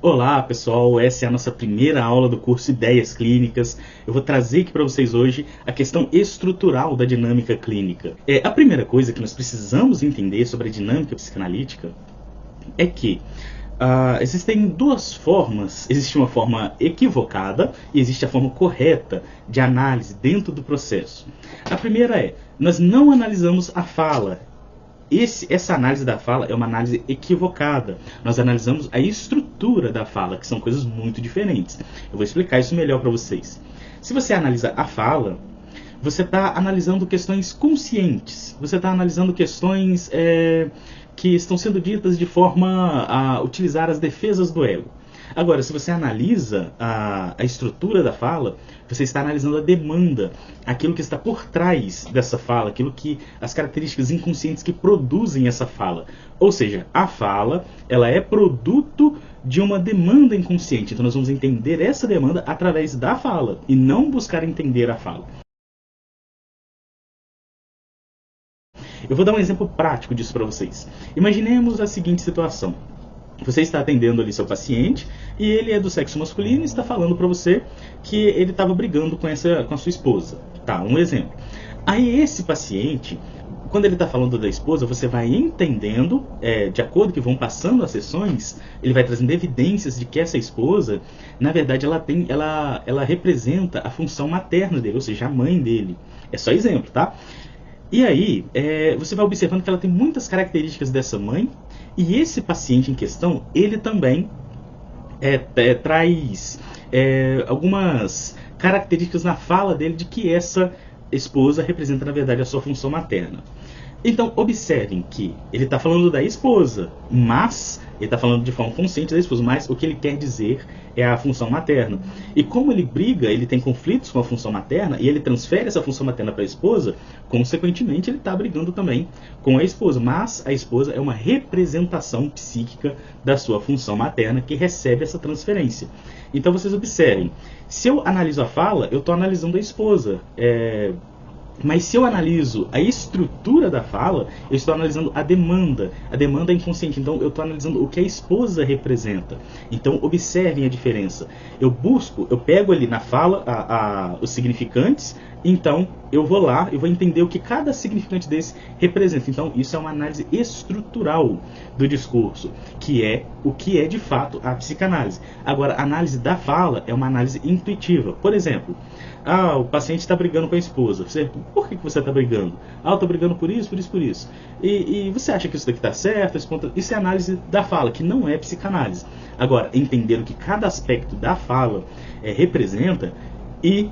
Olá pessoal, essa é a nossa primeira aula do curso Ideias Clínicas. Eu vou trazer aqui para vocês hoje a questão estrutural da dinâmica clínica. A primeira coisa que nós precisamos entender sobre a dinâmica psicanalítica é que existem duas formas. Existe uma forma equivocada e existe a forma correta de análise dentro do processo. A primeira é, nós não analisamos a fala. Essa análise da fala é uma análise equivocada. Nós analisamos a estrutura da fala, que são coisas muito diferentes. Eu vou explicar isso melhor para vocês. Se você analisa a fala, você está analisando questões conscientes. Você está analisando questões que estão sendo ditas de forma a utilizar as defesas do ego. Agora, se você analisa a estrutura da fala, você está analisando a demanda, aquilo que está por trás dessa fala, as características inconscientes que produzem essa fala. Ou seja, a fala, ela é produto de uma demanda inconsciente. Então nós vamos entender essa demanda através da fala e não buscar entender a fala. Eu vou dar um exemplo prático disso para vocês. Imaginemos a seguinte situação. Você está atendendo ali seu paciente e ele é do sexo masculino e está falando para você que ele estava brigando com a sua esposa. Tá, um exemplo. Aí esse paciente, quando ele está falando da esposa, você vai entendendo, de acordo que vão passando as sessões, ele vai trazendo evidências de que essa esposa, na verdade, ela representa a função materna dele, ou seja, a mãe dele. É só exemplo, tá? E aí, você vai observando que ela tem muitas características dessa mãe, e esse paciente em questão, ele também traz algumas características na fala dele de que essa esposa representa, na verdade, a sua função materna. Então, observem que ele está falando da esposa, mas ele está falando de forma consciente da esposa, mas o que ele quer dizer é a função materna. E como ele briga, ele tem conflitos com a função materna, e ele transfere essa função materna para a esposa, consequentemente ele está brigando também com a esposa. Mas a esposa é uma representação psíquica da sua função materna que recebe essa transferência. Então vocês observem, se eu analiso a fala, eu estou analisando a esposa. Mas se eu analiso a estrutura da fala, eu estou analisando a demanda inconsciente. Então eu estou analisando o que a esposa representa. Então observem a diferença. Eu pego ali na fala os significantes, então eu vou lá e vou entender o que cada significante desse representa. Então isso é uma análise estrutural do discurso, que é o que é de fato a psicanálise. Agora, a análise da fala é uma análise intuitiva. Por exemplo, o paciente está brigando com a esposa. Por que você está brigando? Eu estou brigando por isso, por isso, por isso. E você acha que isso daqui está certo? Isso é análise da fala, que não é psicanálise. Agora, entender o que cada aspecto da fala representa e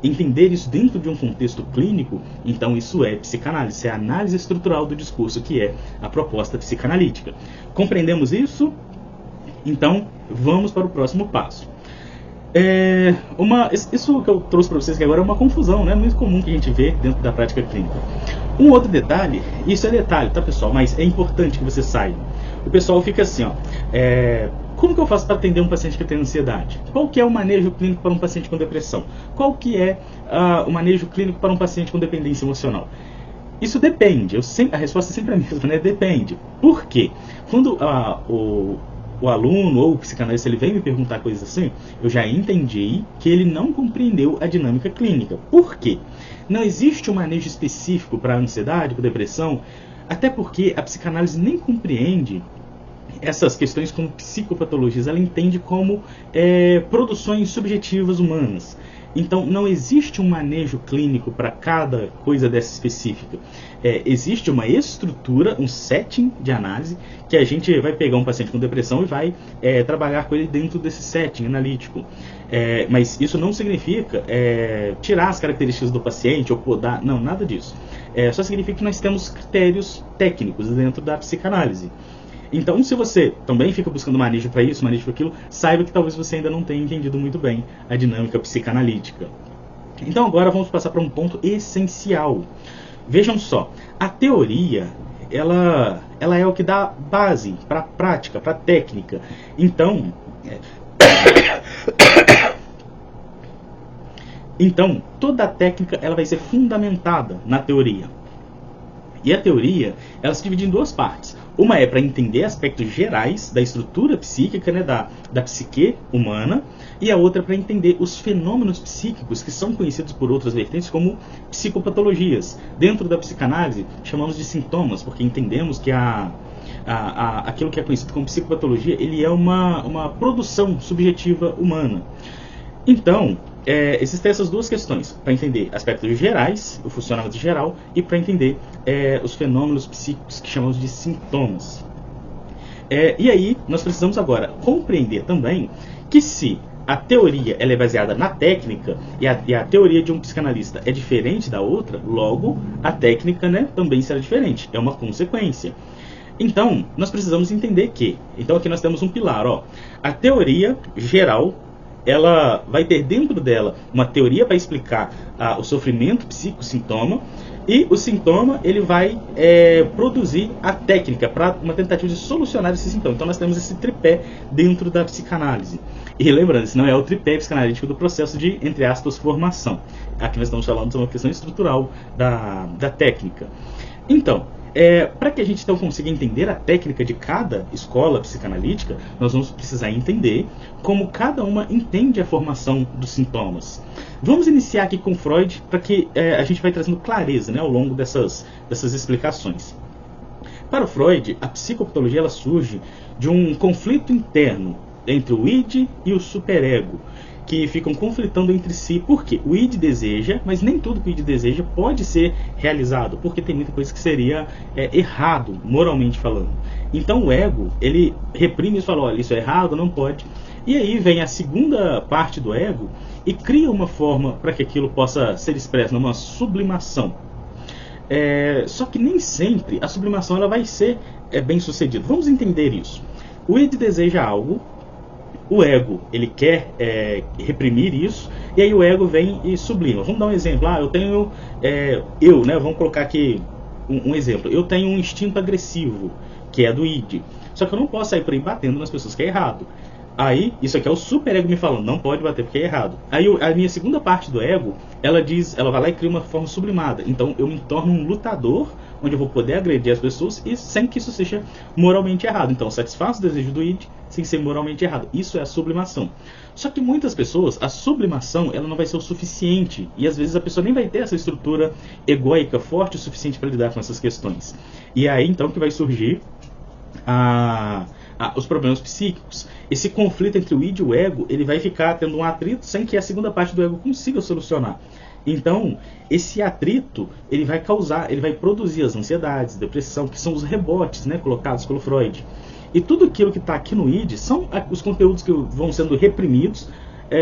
entender isso dentro de um contexto clínico, então isso é psicanálise. Isso é a análise estrutural do discurso, que é a proposta psicanalítica. Compreendemos isso? Então, vamos para o próximo passo. Isso que eu trouxe para vocês que agora é uma confusão, né? Muito comum que a gente vê dentro da prática clínica. Um outro detalhe, isso é detalhe, tá pessoal? Mas é importante que você saiba. O pessoal fica assim, como que eu faço para atender um paciente que tem ansiedade? Qual que é o manejo clínico para um paciente com depressão? Qual que é o manejo clínico para um paciente com dependência emocional? Isso depende, a resposta é sempre a mesma, né? Depende. Por quê? Quando o aluno ou o psicanalista ele vem me perguntar coisas assim, eu já entendi que ele não compreendeu a dinâmica clínica. Por quê? Não existe um manejo específico para a ansiedade, para a depressão, até porque a psicanálise nem compreende essas questões como psicopatologias, ela entende como produções subjetivas humanas. Então não existe um manejo clínico para cada coisa dessa específica. Existe uma estrutura, um setting de análise, que a gente vai pegar um paciente com depressão e vai trabalhar com ele dentro desse setting analítico. Mas isso não significa tirar as características do paciente ou podar, não, nada disso. Só significa que nós temos critérios técnicos dentro da psicanálise. Então, se você também fica buscando manejo para isso, manejo para aquilo, saiba que talvez você ainda não tenha entendido muito bem a dinâmica psicanalítica. Então, agora vamos passar para um ponto essencial. Vejam só, a teoria, ela é o que dá base para a prática, para a técnica. Então, toda a técnica ela vai ser fundamentada na teoria. E a teoria, ela se divide em duas partes. Uma é para entender aspectos gerais da estrutura psíquica, né, da psique humana, e a outra é para entender os fenômenos psíquicos que são conhecidos por outras vertentes como psicopatologias. Dentro da psicanálise, chamamos de sintomas, porque entendemos que aquilo que é conhecido como psicopatologia, ele é uma produção subjetiva humana. Então, existem essas duas questões, para entender aspectos gerais, o funcionamento geral, e para entender os fenômenos psíquicos que chamamos de sintomas. E aí, nós precisamos agora compreender também que se a teoria ela é baseada na técnica, e a teoria de um psicanalista é diferente da outra, logo, a técnica, né, também será diferente, é uma consequência. Então, nós precisamos entender que, então aqui nós temos um pilar, a teoria geral, ela vai ter dentro dela uma teoria para explicar o sofrimento psico-sintoma, e o sintoma ele vai produzir a técnica para uma tentativa de solucionar esse sintoma. Então nós temos esse tripé dentro da psicanálise. E lembrando, esse não é o tripé psicanalítico do processo de, entre aspas, formação. Aqui nós estamos falando de uma questão estrutural da técnica. Então, para que a gente então consiga entender a técnica de cada escola psicanalítica, nós vamos precisar entender como cada uma entende a formação dos sintomas. Vamos iniciar aqui com Freud, para que a gente vai trazendo clareza, né, ao longo dessas explicações. Para o Freud, a psicopatologia ela surge de um conflito interno entre o id e o superego, que ficam conflitando entre si, porque o id deseja, mas nem tudo que o id deseja pode ser realizado, porque tem muita coisa que seria errado, moralmente falando. Então o ego, ele reprime isso e fala, olha, isso é errado, não pode. E aí vem a segunda parte do ego e cria uma forma para que aquilo possa ser expresso, numa sublimação. Só que nem sempre a sublimação ela vai ser bem sucedida. Vamos entender isso. O id deseja algo, o ego, ele quer reprimir isso, e aí o ego vem e sublima. Vamos dar um exemplo. Vamos colocar aqui um exemplo. Eu tenho um instinto agressivo, que é do id. Só que eu não posso sair por aí batendo nas pessoas, que é errado. Aí, isso aqui é o superego me falando, não pode bater porque é errado. Aí a minha segunda parte do ego, ela vai lá e cria uma forma sublimada. Então eu me torno um lutador, onde eu vou poder agredir as pessoas e sem que isso seja moralmente errado. Então satisfaço o desejo do id sem ser moralmente errado. Isso é a sublimação. Só que muitas pessoas, a sublimação ela não vai ser o suficiente. E às vezes a pessoa nem vai ter essa estrutura egóica forte o suficiente para lidar com essas questões. E é aí então que vai surgir os problemas psíquicos. Esse conflito entre o id e o ego, ele vai ficar tendo um atrito sem que a segunda parte do ego consiga solucionar. Então, esse atrito, ele vai produzir as ansiedades, depressão, que são os rebotes, né, colocados pelo Freud. E tudo aquilo que está aqui no id são os conteúdos que vão sendo reprimidos,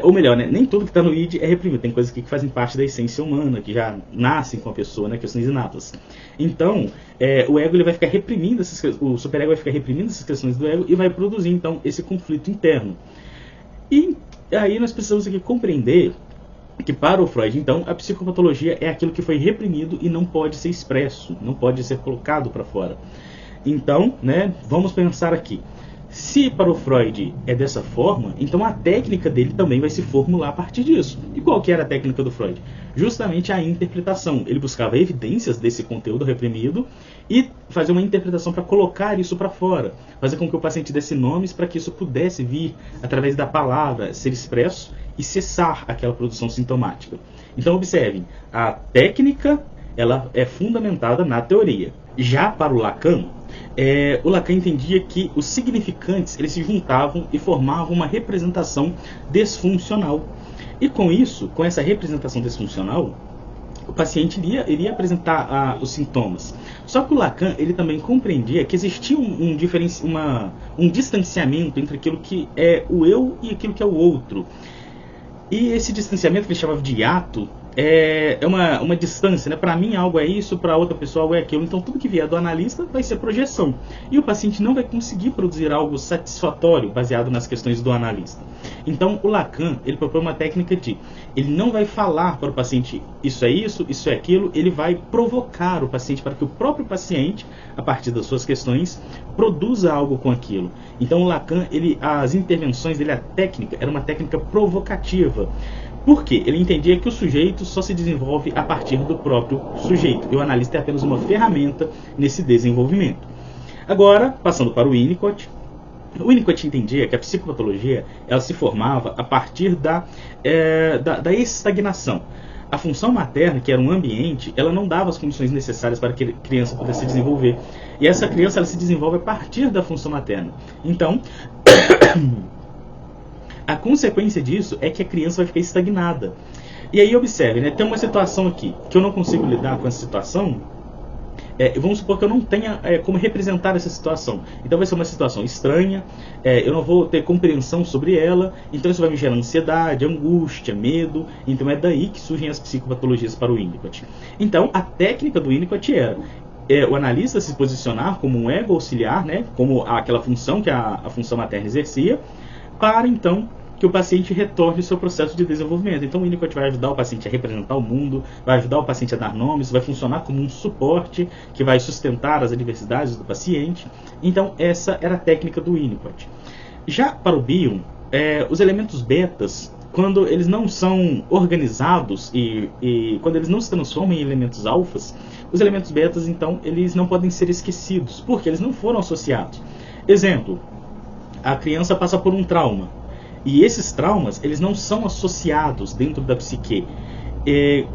ou melhor, né, nem tudo que está no id é reprimido. Tem coisas aqui que fazem parte da essência humana, que já nascem com a pessoa, né, questões inatas. Então, o ego ele vai ficar reprimindo, o superego vai ficar reprimindo essas questões do ego e vai produzir, então, esse conflito interno. E aí nós precisamos aqui compreender que para o Freud, então, a psicopatologia é aquilo que foi reprimido e não pode ser expresso, não pode ser colocado para fora. Então, né, vamos pensar aqui. Se para o Freud é dessa forma, então a técnica dele também vai se formular a partir disso. E qual que era a técnica do Freud? Justamente a interpretação. Ele buscava evidências desse conteúdo reprimido e fazer uma interpretação para colocar isso para fora. Fazer com que o paciente desse nomes para que isso pudesse vir, através da palavra, ser expresso e cessar aquela produção sintomática. Então observem, a técnica ela é fundamentada na teoria. Já para o Lacan, o Lacan entendia que os significantes eles se juntavam e formavam uma representação desfuncional. E com isso, com essa representação desfuncional, o paciente iria apresentar os sintomas. Só que o Lacan ele também compreendia que existia um distanciamento entre aquilo que é o eu e aquilo que é o outro. E esse distanciamento que ele chamava de hiato é uma distância, né? Para mim algo é isso, para outra pessoa algo é aquilo. Então tudo que vier do analista vai ser projeção. E o paciente não vai conseguir produzir algo satisfatório baseado nas questões do analista. Então o Lacan ele propõe uma técnica de ele não vai falar para o paciente isso é aquilo, ele vai provocar o paciente para que o próprio paciente, a partir das suas questões, produza algo com aquilo. Então o Lacan, as intervenções dele, a técnica, era uma técnica provocativa. Por quê? Ele entendia que o sujeito só se desenvolve a partir do próprio sujeito, e o analista é apenas uma ferramenta nesse desenvolvimento. Agora, passando para o Winnicott. O Winnicott entendia que a psicopatologia ela se formava a partir da estagnação. A função materna, que era um ambiente, ela não dava as condições necessárias para que a criança pudesse se desenvolver. E essa criança ela se desenvolve a partir da função materna. Então, a consequência disso é que a criança vai ficar estagnada. E aí observe, né, tem uma situação aqui que eu não consigo lidar com essa situação. Vamos supor que eu não tenha como representar essa situação. Então vai ser uma situação estranha, eu não vou ter compreensão sobre ela, então isso vai me gerar ansiedade, angústia, medo. Então é daí que surgem as psicopatologias para o Winnicott. Então a técnica do Winnicott era o analista se posicionar como um ego auxiliar, né, como aquela função que a função materna exercia, para então que o paciente retorne o seu processo de desenvolvimento. Então o Winnicott vai ajudar o paciente a representar o mundo, vai ajudar o paciente a dar nomes, vai funcionar como um suporte que vai sustentar as adversidades do paciente. Então essa era a técnica do Winnicott. Já para o Bion, os elementos betas, quando eles não são organizados e quando eles não se transformam em elementos alfas, os elementos betas, então, eles não podem ser esquecidos, porque eles não foram associados. Exemplo, a criança passa por um trauma. E esses traumas, eles não são associados dentro da psique.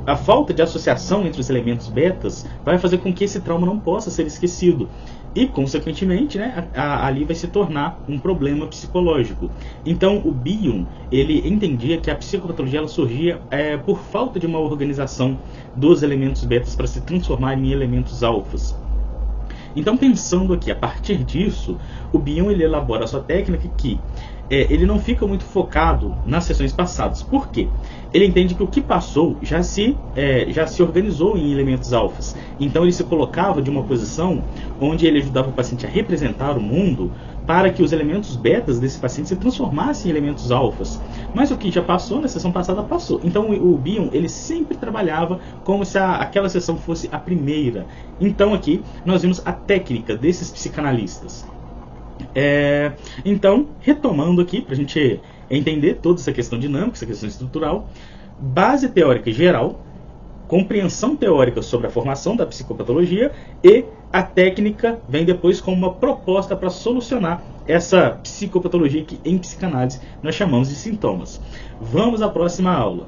A falta de associação entre os elementos betas vai fazer com que esse trauma não possa ser esquecido. E, consequentemente, né, ali vai se tornar um problema psicológico. Então, o Bion, ele entendia que a psicopatologia ela surgia por falta de uma organização dos elementos betas para se transformarem em elementos alfas. Então, pensando aqui, a partir disso, o Bion ele elabora a sua técnica que ele não fica muito focado nas sessões passadas. Por quê? Ele entende que o que passou já se organizou em elementos alfas. Então ele se colocava de uma posição onde ele ajudava o paciente a representar o mundo para que os elementos betas desse paciente se transformassem em elementos alfas. Mas o que já passou na sessão passada passou. Então o Bion ele sempre trabalhava como se aquela sessão fosse a primeira. Então aqui nós vimos a técnica desses psicanalistas. Então, retomando aqui, para a gente entender toda essa questão dinâmica, essa questão estrutural, base teórica geral, compreensão teórica sobre a formação da psicopatologia e a técnica vem depois como uma proposta para solucionar essa psicopatologia que em psicanálise nós chamamos de sintomas. Vamos à próxima aula.